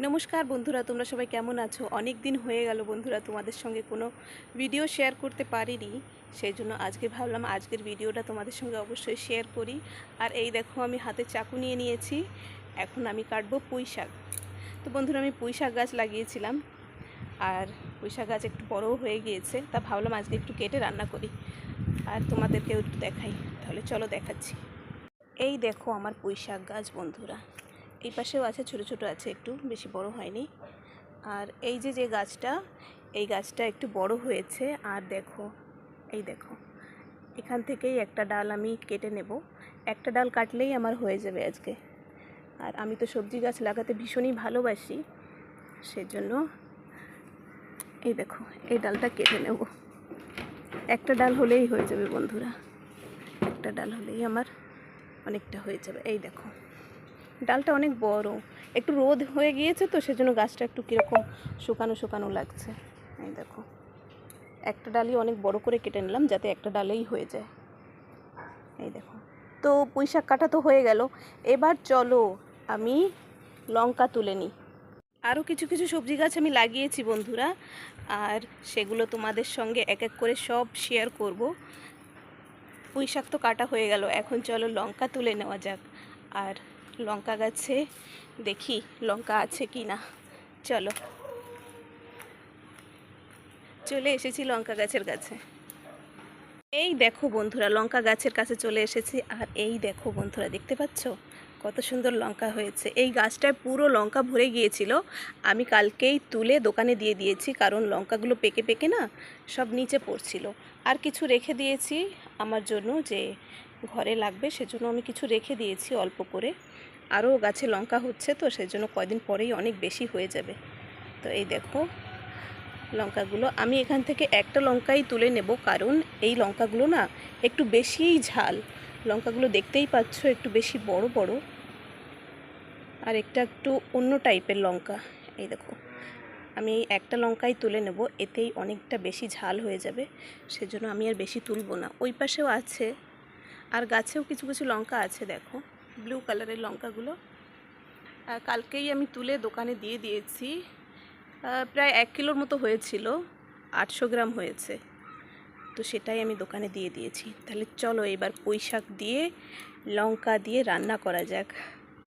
নমস্কার বন্ধুরা, তোমরা সবাই কেমন আছো? অনেক দিন হয়ে গেল বন্ধুরা, তোমাদের সঙ্গে কোনো ভিডিও শেয়ার করতে পারিনি। সেই জন্য আজকে ভাবলাম আজকের ভিডিওটা তোমাদের সঙ্গে অবশ্যই শেয়ার করি। আর এই দেখো, আমি হাতে চাকু নিয়ে নিয়েছি। এখন আমি কাটবো পুঁই শাক। তো বন্ধুরা, আমি পুঁই শাক গাছ লাগিয়েছিলাম, আর পুঁই শাক গাছ একটু বড়ও হয়ে গিয়েছে। তা ভাবলাম আজকে একটু কেটে রান্না করি আর তোমাদেরকেও একটু দেখাই। তাহলে চলো দেখাচ্ছি। এই দেখো আমার পুঁই শাক গাছ বন্ধুরা। এই পাশেও আছে, ছোট ছোট আছে, একটু বেশি বড় হয়নি। আর এই যে গাছটা, এই গাছটা একটু বড় হয়েছে। আর দেখো, এই দেখো, এখান থেকেই একটা ডাল আমি কেটে নেব। একটা ডাল কাটলেই আমার হয়ে যাবে আজকে। আর আমি তো সবজি গাছ লাগাতে ভীষণই ভালোবাসি, সেজন্য এই দেখো, এই ডালটা কেটে নেব। একটা ডাল হলেই হয়ে যাবে বন্ধুরা, একটা ডাল হলেই আমার অনেকটা হয়ে যাবে। এই দেখো, ডালটা অনেক বড়, একটু রোদ হয়ে গিয়েছে তো সেজন্য গাছটা একটু কীরকম শুকানো শুকানো লাগছে। এই দেখো, একটা ডালই অনেক বড় করে কেটে নিলাম যাতে একটা ডালেই হয়ে যায়। এই দেখো, তো পুঁই শাক কাটা তো হয়ে গেল। এবার চলো আমি লঙ্কা তুলে নিই। আরও কিছু কিছু সবজি গাছ আমি লাগিয়েছি বন্ধুরা, আর সেগুলো তোমাদের সঙ্গে এক এক করে সব শেয়ার করব। পুঁই শাক তো কাটা হয়ে গেল, এখন চলো লঙ্কা তুলে নেওয়া যাক। আর লঙ্কা গাছে দেখি লঙ্কা আছে কি না। চলো, চলে এসেছি লঙ্কা গাছের কাছে। এই দেখো বন্ধুরা, লঙ্কা গাছের কাছে চলে এসেছি। আর এই দেখো বন্ধুরা, দেখতে পাচ্ছ কত সুন্দর লঙ্কা হয়েছে। এই গাছটায় পুরো লঙ্কা ভরে গিয়েছিল, আমি কালকেই তুলে দোকানে দিয়ে দিয়েছি, কারণ লঙ্কাগুলো পেকে পেকে না সব নিচে পড়ছিল। আর কিছু রেখে দিয়েছি আমার জন্য, যে ঘরে লাগবে, সেজন্য আমি কিছু রেখে দিয়েছি অল্প করে। আরও গাছে লঙ্কা হচ্ছে তো সেজন্য কয়দিন পরেই অনেক বেশি হয়ে যাবে। তো এই দেখো লঙ্কাগুলো, আমি এখান থেকে একটা লঙ্কাই তুলে নেব, কারণ এই লঙ্কাগুলো না একটু বেশিই ঝাল। লঙ্কাগুলো দেখতেই পাচ্ছ একটু বেশি বড় বড়, আর একটা একটু অন্য টাইপের লঙ্কা। এই দেখো, আমি এই একটা লঙ্কাই তুলে নেব, এতেই অনেকটা বেশি ঝাল হয়ে যাবে, সেজন্য আমি আর বেশি তুলবো না। ওই পাশেও আছে, আর গাছেও কিছু কিছু লঙ্কা আছে, দেখো ব্লু কালারের লঙ্কাগুলো। কালকেই আমি তুলে দোকানে দিয়ে দিয়েছি। প্রায় 1 কিলোর মতো হয়েছিল, 800 গ্রাম হয়েছে, তো সেটাই আমি দোকানে দিয়ে দিয়েছি। তাহলে চলো এবার পুঁই শাক দিয়ে লঙ্কা দিয়ে রান্না করা যাক।